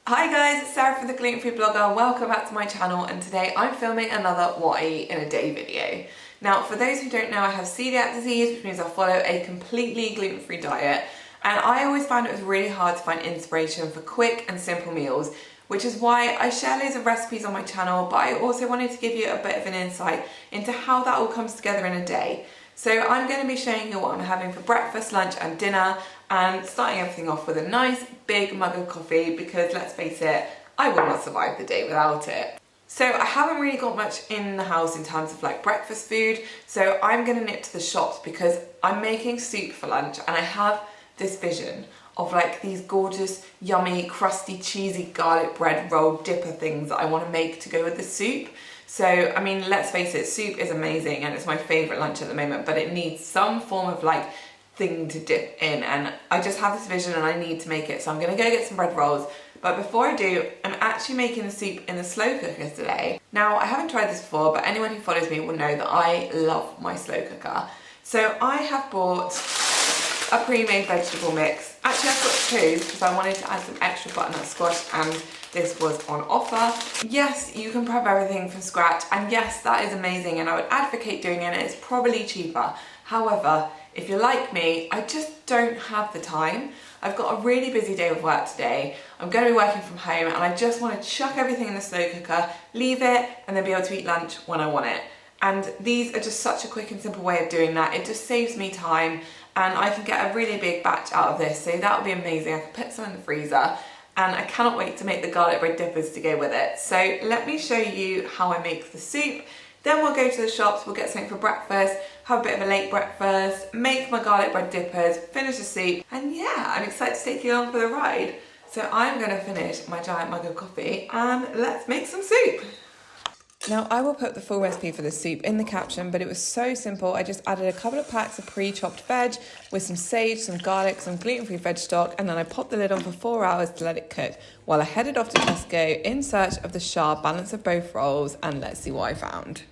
Hi guys, it's Sarah from the Gluten Free Blogger. Welcome back to my channel, and today I'm filming another what I eat in a day video. Now, for those who don't know, I have celiac disease, which means I follow a completely gluten-free diet, and I always found it was really hard to find inspiration for quick and simple meals, which is why I share loads of recipes on my channel, but I also wanted to give you a bit of an insight into how that all comes together in a day. So I'm going to be showing you what I'm having for breakfast, lunch and dinner, and starting everything off with a nice big mug of coffee because, let's face it, I will not survive the day without it. So I haven't really got much in the house in terms of like breakfast food, so I'm going to nip to the shops because I'm making soup for lunch, and I have this vision of like these gorgeous, yummy, crusty, cheesy garlic bread roll dipper things that I want to make to go with the soup. So, I mean, let's face it, soup is amazing and it's my favourite lunch at the moment, but it needs some form of like thing to dip in, and I just have this vision and I need to make it, so I'm going to go get some bread rolls. But before I do, I'm actually making the soup in the slow cooker today. Now, I haven't tried this before, but anyone who follows me will know that I love my slow cooker. So I have bought a pre-made vegetable mix. Actually, I've got two because I wanted to add some extra butternut squash and this was on offer. Yes, you can prep everything from scratch, and yes, that is amazing and I would advocate doing it, and it's probably cheaper. However, if you're like me, I just don't have the time. I've got a really busy day of work today. I'm going to be working from home and I just want to chuck everything in the slow cooker, leave it, and then be able to eat lunch when I want it. And these are just such a quick and simple way of doing that. It just saves me time and I can get a really big batch out of this, so that would be amazing. I can put some in the freezer, and I cannot wait to make the garlic bread dippers to go with it. So let me show you how I make the soup. Then we'll go to the shops, we'll get something for breakfast, have a bit of a late breakfast, make my garlic bread dippers, finish the soup, and yeah, I'm excited to take you along for the ride. So I'm gonna finish my giant mug of coffee and let's make some soup. Now, I will put the full recipe for the soup in the caption, but it was so simple. I just added a couple of packs of pre-chopped veg with some sage, some garlic, some gluten-free veg stock, and then I popped the lid on for 4 hours to let it cook while I headed off to Tesco in search of the Schär balance of both rolls, and let's see what I found.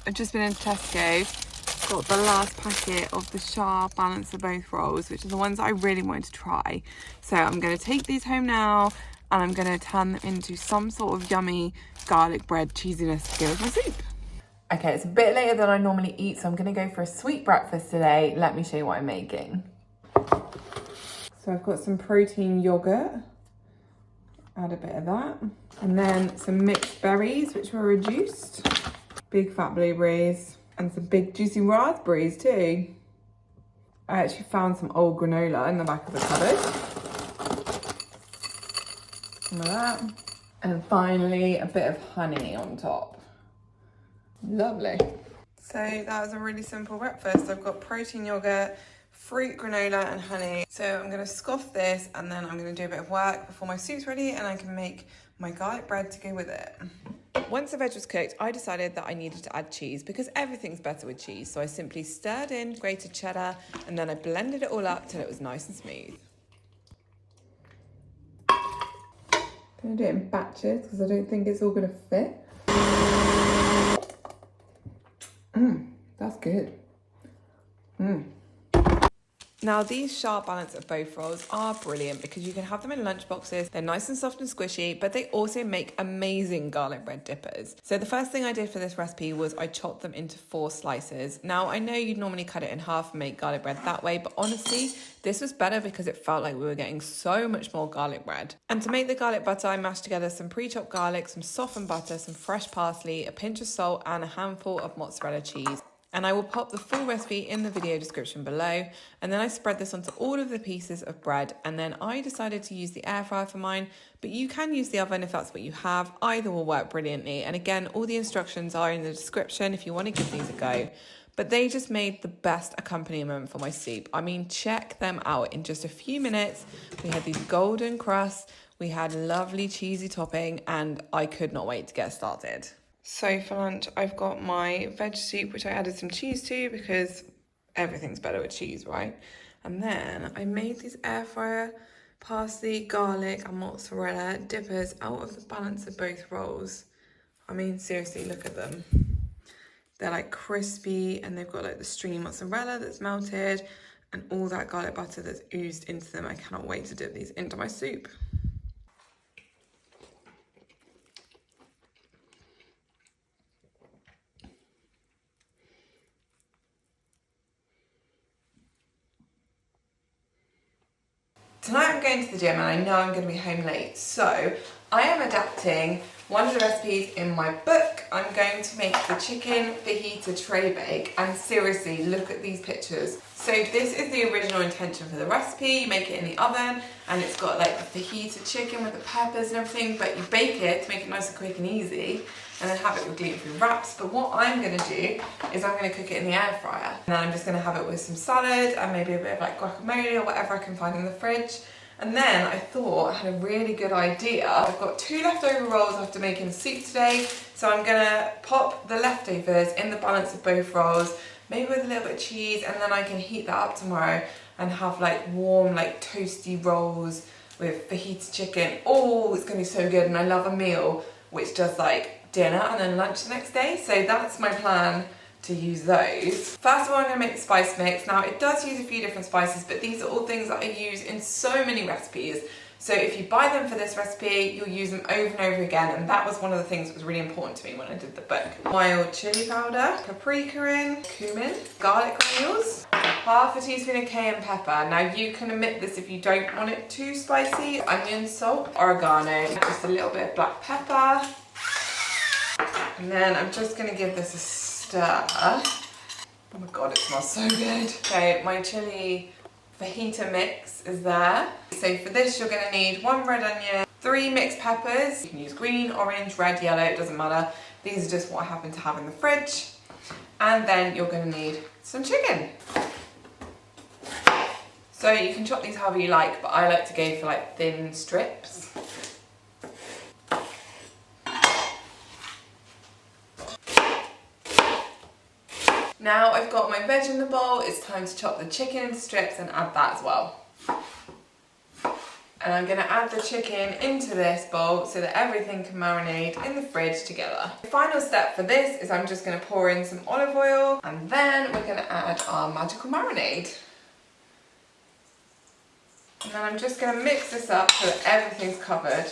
I've just been in Tesco, got the last packet of the Schär balance of both rolls, which are the ones that I really wanted to try. So I'm going to take these home now and I'm going to turn them into some sort of yummy garlic bread cheesiness to go with my soup. Okay, it's a bit later than I normally eat, so I'm going to go for a sweet breakfast today. Let me show you what I'm making. So I've got some protein yoghurt, add a bit of that, and then some mixed berries, which were reduced, big fat blueberries, and some big juicy raspberries too. I actually found some old granola in the back of the cupboard. Some of that. And finally, a bit of honey on top. Lovely. So that was a really simple breakfast. I've got protein yogurt, fruit, granola and honey. So I'm gonna scoff this and then I'm gonna do a bit of work before my soup's ready and I can make my garlic bread to go with it. Once the veg was cooked, I decided that I needed to add cheese because everything's better with cheese. So I simply stirred in grated cheddar and then I blended it all up till it was nice and smooth. I'm gonna do it in batches because I don't think it's all gonna fit. That's good. Now, these Schär balance of both rolls are brilliant because you can have them in lunch boxes. They're nice and soft and squishy, but they also make amazing garlic bread dippers. So the first thing I did for this recipe was I chopped them into 4 slices. Now, I know you'd normally cut it in half and make garlic bread that way, but honestly, this was better because it felt like we were getting so much more garlic bread. And to make the garlic butter, I mashed together some pre-chopped garlic, some softened butter, some fresh parsley, a pinch of salt, and a handful of mozzarella cheese. And I will pop the full recipe in the video description below. And then I spread this onto all of the pieces of bread. And then I decided to use the air fryer for mine, but you can use the oven if that's what you have. Either will work brilliantly. And again, all the instructions are in the description if you want to give these a go. But they just made the best accompaniment for my soup. I mean, check them out. In just a few minutes, we had these golden crusts, we had lovely cheesy topping, and I could not wait to get started. So for lunch, I've got my veg soup, which I added some cheese to because everything's better with cheese, right? And then I made these air fryer parsley, garlic and mozzarella dippers out of the balance of both rolls. I mean, seriously, look at them. They're like crispy and they've got like the stringy mozzarella that's melted and all that garlic butter that's oozed into them. I cannot wait to dip these into my soup. Tonight I'm going to the gym and I know I'm going to be home late, so I am adapting one of the recipes in my book. I'm going to make the chicken fajita tray bake, and seriously, look at these pictures. So this is the original intention for the recipe. You make it in the oven and it's got like the fajita chicken with the peppers and everything, but you bake it to make it nice and quick and easy and then have it with gluten-free wraps. But what I'm going to do is I'm going to cook it in the air fryer, and then I'm just going to have it with some salad and maybe a bit of like guacamole or whatever I can find in the fridge. And then I thought I had a really good idea. I've got 2 leftover rolls after making soup today, so I'm gonna pop the leftovers in the balance of both rolls, maybe with a little bit of cheese, and then I can heat that up tomorrow and have like warm, like toasty rolls with fajita chicken. Oh, it's gonna be so good, and I love a meal which does like dinner and then lunch the next day, so that's my plan to use those. First of all, I'm going to make the spice mix. Now it does use a few different spices, but these are all things that I use in so many recipes. So if you buy them for this recipe, you'll use them over and over again, and that was one of the things that was really important to me when I did the book. Mild chili powder, paprika in, cumin, garlic granules, half a teaspoon of cayenne pepper. Now you can omit this if you don't want it too spicy. Onion, salt, oregano, just a little bit of black pepper. And then I'm just going to give this a stir. Oh my god, it smells so good. Okay, my chili fajita mix is there. So for this you're going to need 1 red onion, 3 mixed peppers. You can use green, orange, red, yellow, it doesn't matter. These are just what I happen to have in the fridge. And then you're going to need some chicken. So you can chop these however you like, but I like to go for like thin strips. Now I've got my veg in the bowl, it's time to chop the chicken into strips and add that as well. And I'm going to add the chicken into this bowl so that everything can marinate in the fridge together. The final step for this is I'm just going to pour in some olive oil, and then we're going to add our magical marinade. And then I'm just going to mix this up so that everything's covered.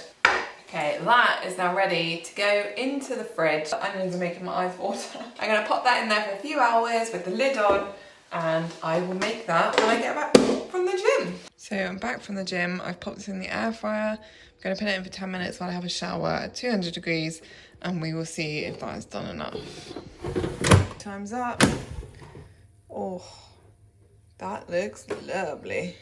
Okay, that is now ready to go into the fridge. The onions are making my eyes water. I'm going to pop that in there for a few hours with the lid on, and I will make that when I get back from the gym. So I'm back from the gym. I've popped this in the air fryer. I'm going to put it in for 10 minutes while I have a shower at 200 degrees, and we will see if that is done enough. Time's up. Oh, that looks lovely.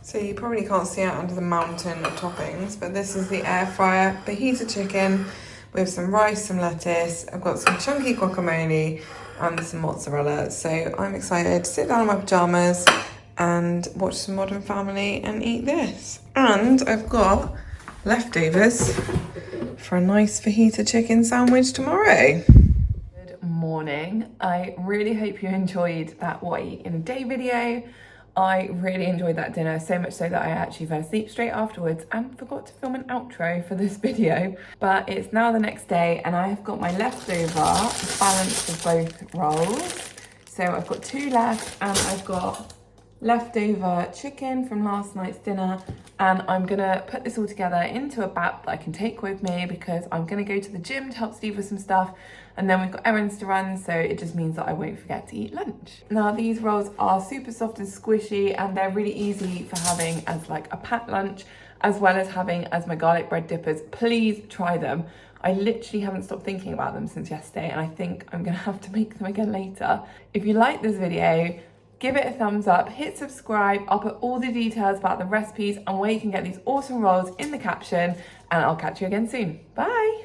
So you probably can't see out under the mountain of toppings, but this is the air fryer fajita chicken with some rice, some lettuce. I've got some chunky guacamole and some mozzarella. So I'm excited to sit down in my pajamas and watch some Modern Family and eat this. And I've got leftovers for a nice fajita chicken sandwich tomorrow. Good morning. I really hope you enjoyed that what I eat in a day video. I really enjoyed that dinner, so much so that I actually fell asleep straight afterwards and forgot to film an outro for this video. But it's now the next day and I have got my leftover balance of both rolls. So I've got 2 left, and I've got leftover chicken from last night's dinner, and I'm gonna put this all together into a bag that I can take with me because I'm gonna go to the gym to help Steve with some stuff, and then we've got errands to run, so it just means that I won't forget to eat lunch. Now these rolls are super soft and squishy, and they're really easy for having as like a packed lunch, as well as having as my garlic bread dippers. Please try them. I literally haven't stopped thinking about them since yesterday, and I think I'm gonna have to make them again later. If you like this video, give it a thumbs up, hit subscribe. I'll put all the details about the recipes and where you can get these awesome rolls in the caption, and I'll catch you again soon. Bye.